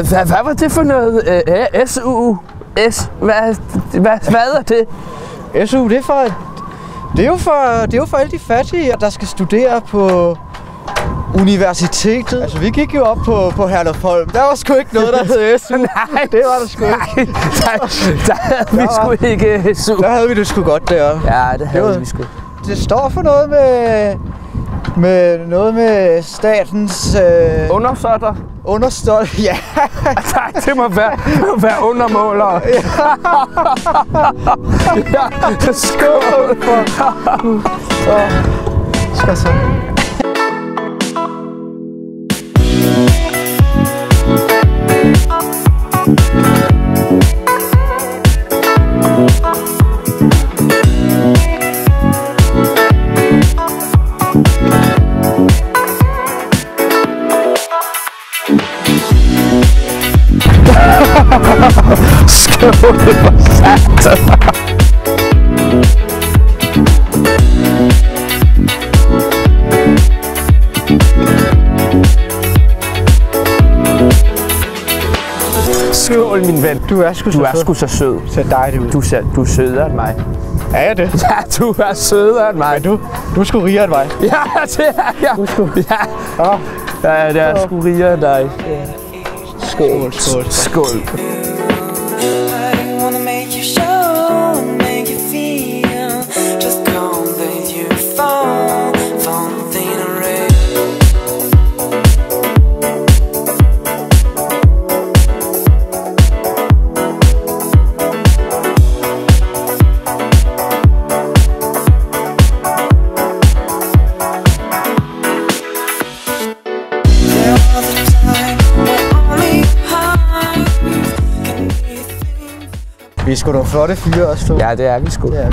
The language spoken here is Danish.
Hvad var det for noget? SU-S? Hvad er det? SU, det er jo for alle de fattige, der skal studere på universitetet. Altså, vi gik jo op på Herlufsholm. Der var sgu ikke noget, der hed SU. Nej, det var der sgu ikke. Der havde vi sgu ikke SU. Der havde vi det sgu godt deroppe. Ja, det havde vi sgu. Det står for noget med statens... Understøtter? Understøtter, ja. Nej, det må være undermålere. Ja, skål for... Skal så. Skål for satan. Skål, min ven. Du er sgu så sød. Ser dejlig ud. Du er sødere end mig. Er jeg det? Ja, du er sødere end mig. Men du er sgu rigere end mig. Ja, det er jeg. Du er sgu... Ja, det er sgu rigere end dig. Skål, skål. Skål. Vi er sgu nogle flotte fyre også, to. Ja, det er vi sgu. Ja.